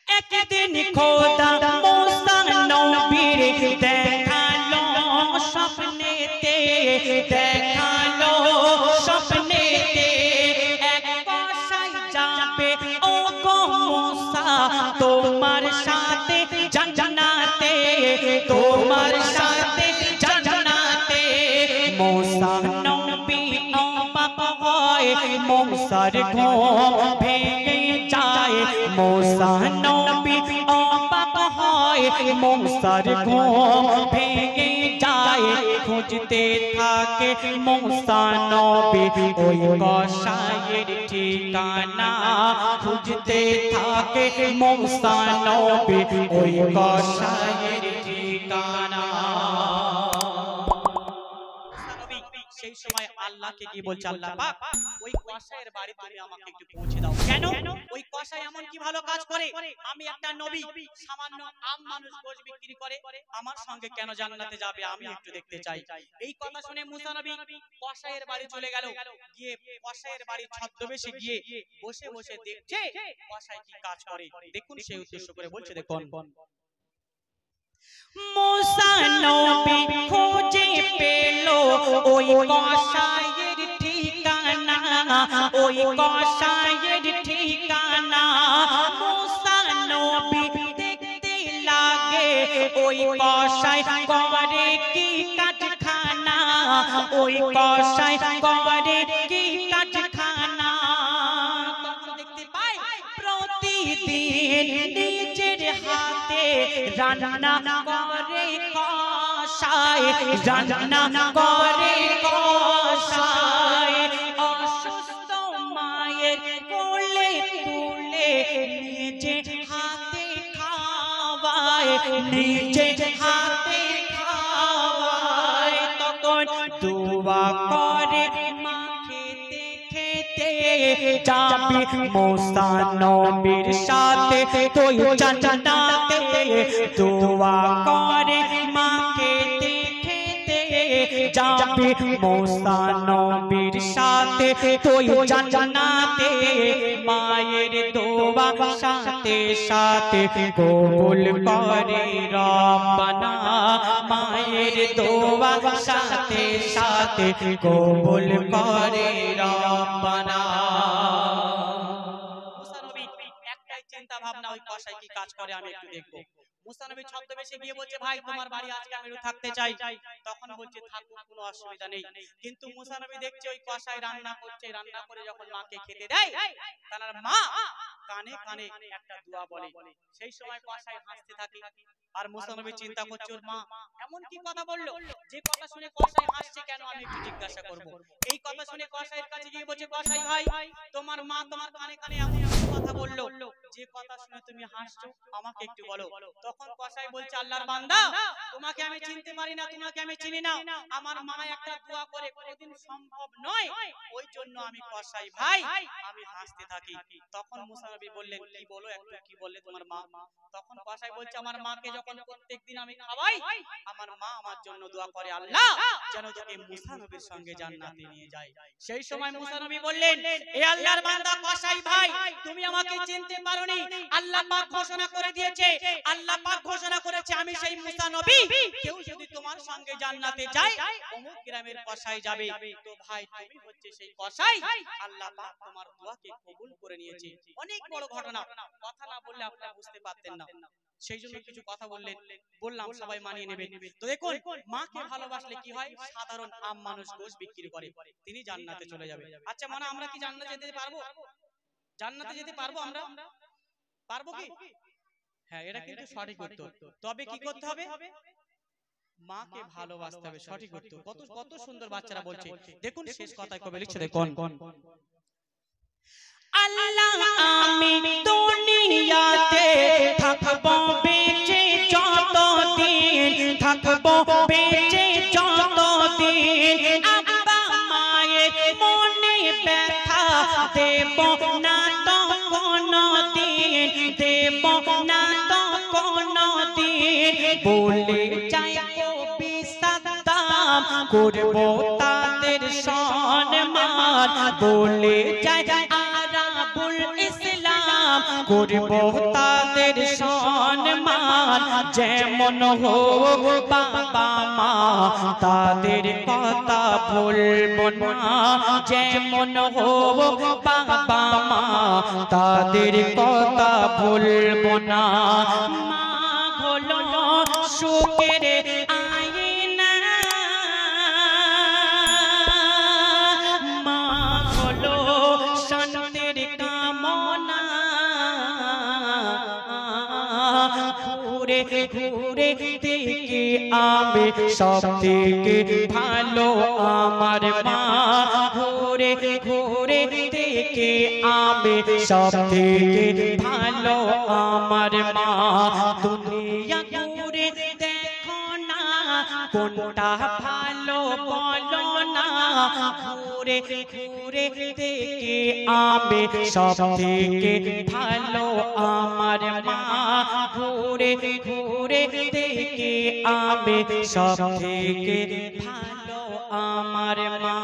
একদিন খোদা মুসা নবীর দেখালো স্বপ্নেতে, দেখালো স্বপ্নেতে এক কসাই যাবে ও গো মুসা তোমার সাথে জান্নাতে, তোমার সাথে জান্নাতে। মুসা নবী অবাক হয়, মুসার ঘুম ভেঙে যায়। মুসা নবী অবাক হয়, মুসার ঘুম ভেঙে যায়। খুঁজতে থাকে মুসা নবী ওই কসাইয়ের ঠিকানা, খুঁজতে থাকে মুসা নবী ওই কসাইয়ের ঠিকানা। সেই সময় আল্লাহকে কি বলছে, আল্লাহ পাক ওই কসাইয়ের বাড়ি তুমি আমাকে একটু পৌঁছে দাও। কেন? ওই কসাই এমন কি ভালো কাজ করে? আমি একটা নবী, সামান্য আম মানুষ গোশ বিক্রি করে, আমার সঙ্গে কেন জান্নাতে যাবে? আমি একটু দেখতে চাই। এই কথা শুনে মুসা নবী কসাইয়ের বাড়ি চলে গেল। গিয়ে কসাইয়ের বাড়ি ছদ্মবেশে গিয়ে বসে বসে দেখছে কসাই কি কাজ করে। দেখুন সেই উদ্দেশ্য করে বলছে, দেখুন মুসা নবী খুঁজে পেল ওই কসাইয়ের ঠিকানা, ওই কসাইয়ের ঠিকানা। মুসা নবী দেখতে লাগে ওই কসাই করে কি কাজখানা, ওই কসাই করে কি কাজখানা। তখন দেখতে পাই প্রতিদিন নিজের হাতে রান্না করে কসাই, রান্না করে কসাই। অসুস্থ মায়ের কোলে তুলে নিজে হাতে খাওয়ায়, নিজে হাতে খাওয়ায়। তখন দোয়া করে মা খেতে খেতে যাবে মুসা নবীর সাথে তুই জান্নাতে। দোয়া করে মা খেতে খেতে যাবে মুসা নবীর সাথে তুই জান্নাতে। মায়ের দোয়া সাথে সাথে কবুল করে রব্বানা, মায়ের দোয়া সাথে সাথে কবুল করে রব্বানা। মুসা নবী একটাই চিন্তা ভাবনা, ওই কসাই কি কাজ করে আমি একটু দেখবো। মুসা নবী ছদ্মবেশে গিয়ে বলছে, ভাই তোমার বাড়ি আজকে আমি একটু থাকতে চাই। তখন বলছে থাকো, কোনো অসুবিধা নেই। কিন্তু মুসা নবী দেখছে ওই কসাই রান্না করছে, রান্না করে যখন মাকে খেতে দেয়, তার মা কানে কানে একটা দোয়া বলে। সেই সময় কসাই হাসতে থাকে, আর মুসা নবী চিন্তা করছে ওর মা এমন কি কথা বললো যে কথা শুনে কসাই হাসছে কেন, আমি একটু জিজ্ঞাসা করব। এই কথা শুনে কসাইয়ের কাছে গিয়ে বলছে, কসাই ভাই তোমার মা তোমার কানে কানে এমন কথা বললো যে কথা শুনে তুমি হাসছো, আমাকে একটু বলো। তখন কসাই বলছে, আল্লাহর বান্দা তোমাকে আমি চিনতে পারি না, তোমাকে আমি চিনি না, আমার মা একটা দোয়া করে কোনোদিন সম্ভব নয়, ওই জন্য আমি কসাই ভাই আমি হাসতে থাকি। তখন মুসা নবী বললেন, কি বলো একটু, কি বললে তোমার মা? তখন কসাই বলছে, আমার মাকে যখন প্রত্যেকদিন আমি খাওয়াই, আমার মা আমার জন্য দোয়া করে আল্লাহ যেন তোকে মুসা নবীর সঙ্গে জান্নাতে নিয়ে যায়। সেই সময় মুসা নবী বললেন, এ আল্লাহর বান্দা কসাই ভাই তুমি আমাকে চিনতে পারোনি, আল্লাহ পাক ঘোষণা করে দিয়েছে, আল্লাহ পাক ঘোষণা করেছে আমি সেই মুসা নবী, কেউ যদি তোমার সঙ্গে জান্নাতে যায় অমুক গ্রামের কসাই যাবে। তো ভাই তুমি হচ্ছে সেই কসাই, আল্লাহ পাক তোমার দোয়াকে কবুল করে নিয়েছে। অনেক বড় ঘটনা, কথা না বললে আপনারা বুঝতে পারতেন না, সেই জন্য কিছু কথা বললাম, সবাই মানিয়ে নেবেন। তো দেখুন মাকে ভালোবাসলে কি হয়, সাধারণ আম মানুষ গোশ বিক্রি করে তিনি জান্নাতে চলে যাবে। আচ্ছা মানে আমরা কি জান্নাতে যেতে পারবো? জান্নাতে যেতে পারবো আমরা? পারবো কি? হ্যাঁ, এটা কিন্তু সঠিক উত্তর। তবে কি করতে হবে? মাকে ভালোবাসতে হবে, সঠিক উত্তর। কত কত সুন্দর বাচ্চারা বলছে, দেখুন শেষ কথায় কবে লিখছে, দেখুন আল্লাহ আমি দুনিয়াতে থাকবো বেঁচে যতদিন, থাকবো বেঁচে যতদিন, আব্বা মায়ের মনে ব্যথা দেব না তো কোনদিন, দেব না তো কোনদিন। বলে যাই কবি সাদ্দাম করবো তাদের সম্মান, বলে যাই আরাবুল ইসলাম করব তাদের সম্মান যেমন হোক বাবা মা তাদের কথা ভুলব না যেমন হোক বাবা মা তাদের কথা ভুলব না মা হলো সুখের আয়না মা হলো শান্তির কামনা ঘুরে ঘুরে দেখি আমি সব থেকে ভালো আমার মা ঘুরে ঘুরে দেখি আমি সব থেকে ভালো আমার মা দুনিয়া ঘুরে দেখো না কোনটা ভালো বলো না ঘুরে ঘুরে দেখি আমি সব থেকে ভালো আমার মা ঘুরে ঘুরে দেখি আমি সব থেকে ভালো আমার মা।